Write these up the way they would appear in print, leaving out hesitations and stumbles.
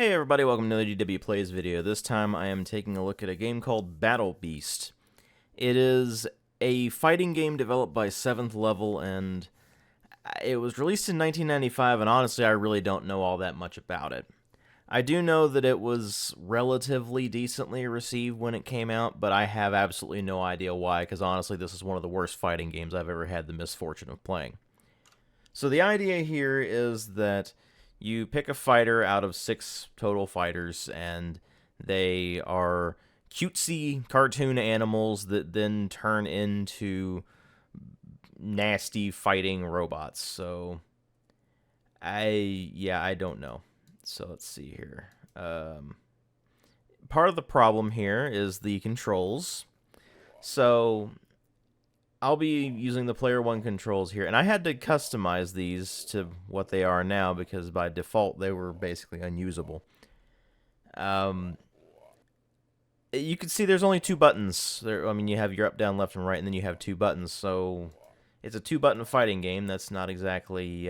Hey everybody, welcome to another DW Plays video. This time I am taking a look at a game called Battle Beast. It is a fighting game developed by 7th Level, and it was released in 1995, and honestly I really don't know all that much about it. I do know that it was relatively decently received when it came out, but I have absolutely no idea why, because honestly this is one of the worst fighting games I've ever had the misfortune of playing. So the idea here is that you pick a fighter out of 6 total fighters, and they are cutesy cartoon animals that then turn into nasty fighting robots. So, I don't know. So let's see here. Part of the problem here is the controls. So I'll be using the player 1 controls here, and I had to customize these to what they are now because by default they were basically unusable. You can see there's only 2 buttons. You have your up, down, left, and right, and then you have 2 buttons. So it's a 2-button fighting game. That's not exactly,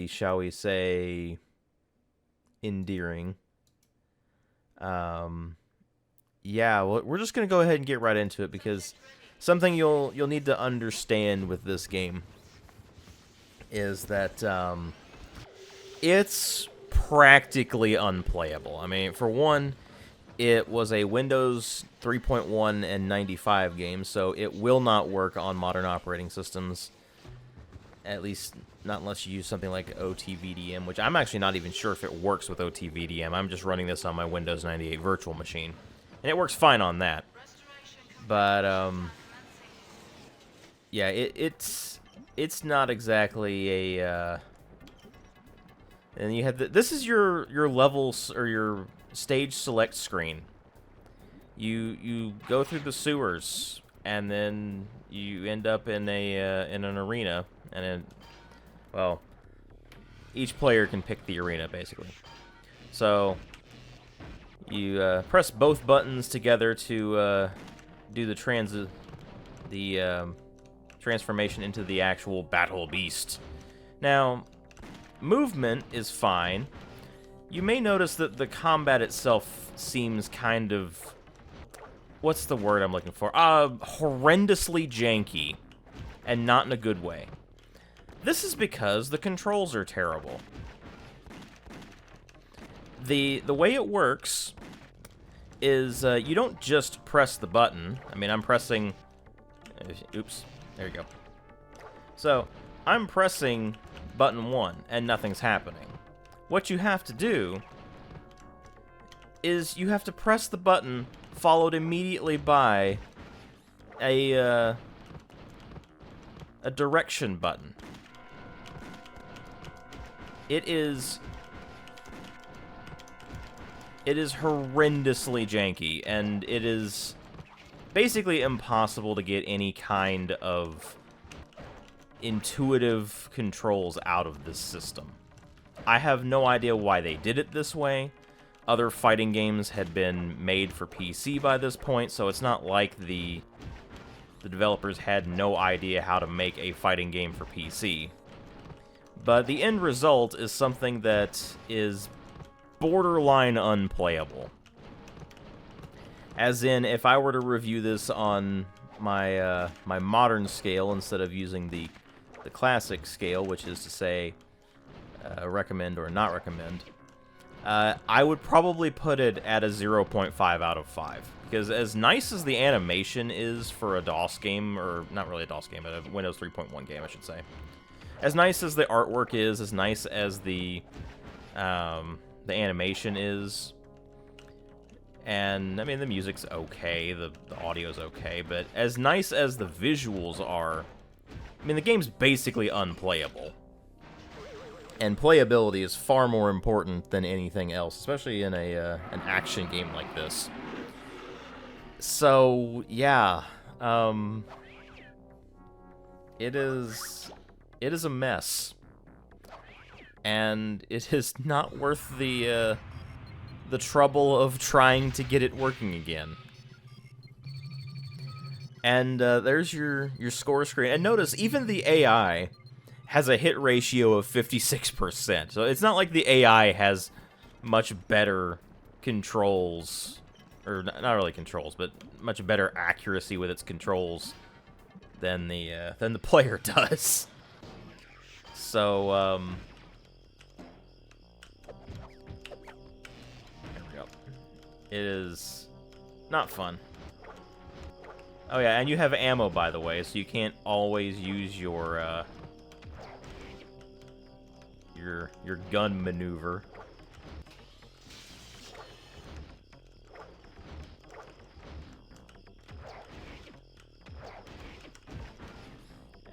shall we say, endearing. Yeah, well, we're just going to go ahead and get right into it because something you'll need to understand with this game is that it's practically unplayable. I mean, for one, it was a Windows 3.1 and 95 game, so it will not work on modern operating systems, at least not unless you use something like OTVDM, which I'm actually not even sure if it works with OTVDM. I'm just running this on my Windows 98 virtual machine. And it works fine on that. But, yeah, it's not exactly a, and you have this is your levels, or your stage select screen. You go through the sewers, and then you end up in an arena, and then, well, each player can pick the arena, basically. So you press both buttons together to do the transformation into the actual Battle Beast. Now, movement is fine. You may notice that the combat itself seems kind of, what's the word I'm looking for? Horrendously janky, and not in a good way. This is because the controls are terrible. The way it works is you don't just press the button. I mean, I'm pressing... Oops. There you go. So, I'm pressing button 1, and nothing's happening. What you have to do is you have to press the button followed immediately by a direction button. It is horrendously janky, and it is basically impossible to get any kind of intuitive controls out of this system. I have no idea why they did it this way. Other fighting games had been made for PC by this point, so it's not like the developers had no idea how to make a fighting game for PC. But the end result is something that is borderline unplayable. As in, if I were to review this on my my modern scale instead of using the classic scale, which is to say recommend or not recommend, I would probably put it at a 0.5 out of 5. Because as nice as the animation is for a DOS game, or not really a DOS game, but a Windows 3.1 game, I should say. As nice as the artwork is, as nice as the animation is, and I mean the music's okay, the audio's okay, but as nice as the visuals are, I mean the game's basically unplayable. And playability is far more important than anything else, especially in an action game like this. So yeah, it is a mess. And it is not worth the trouble of trying to get it working again. And there's your score screen. And notice, even the AI has a hit ratio of 56%. So it's not like the AI has much better controls, or not really controls, but much better accuracy with its controls than the player does. So there we go. It is not fun. Oh yeah, and you have ammo, by the way, so you can't always use your gun maneuver.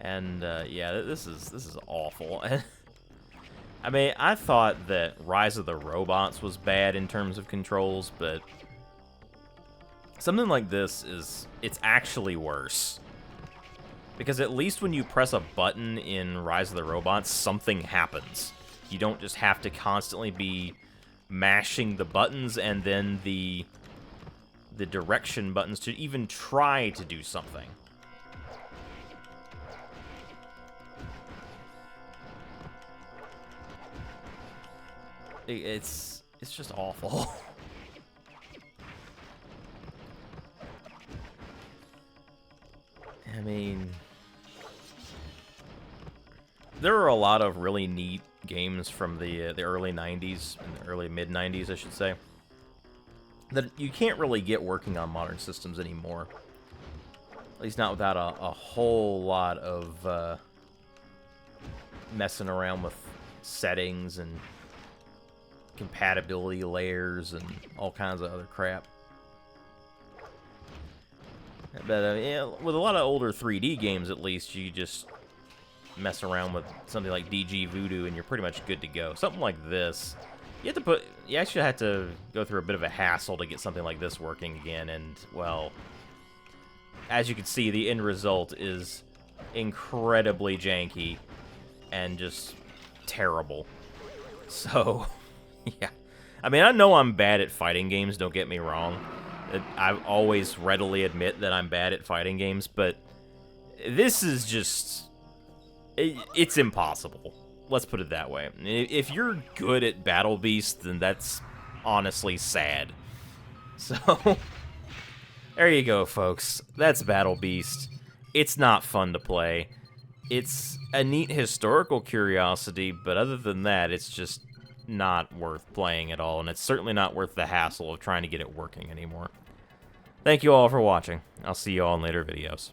And yeah, this is awful. I mean, I thought that Rise of the Robots was bad in terms of controls, but something like this it's actually worse. Because at least when you press a button in Rise of the Robots, something happens. You don't just have to constantly be mashing the buttons and then the direction buttons to even try to do something. It's just awful. I mean, there are a lot of really neat games from the early 90s, and the early mid-90s, I should say, that you can't really get working on modern systems anymore. At least not without a whole lot of messing around with settings and compatibility layers and all kinds of other crap. But yeah, with a lot of older 3D games, at least, you just mess around with something like DG Voodoo and you're pretty much good to go. Something like this, you actually have to go through a bit of a hassle to get something like this working again, and, well, as you can see, the end result is incredibly janky and just terrible. So, yeah. I mean, I know I'm bad at fighting games, don't get me wrong. I always readily admit that I'm bad at fighting games, but this is just... It's impossible. Let's put it that way. If you're good at Battle Beast, then that's honestly sad. So, there you go, folks. That's Battle Beast. It's not fun to play. It's a neat historical curiosity, but other than that, it's just not worth playing at all, and it's certainly not worth the hassle of trying to get it working anymore. Thank you all for watching. I'll see you all in later videos.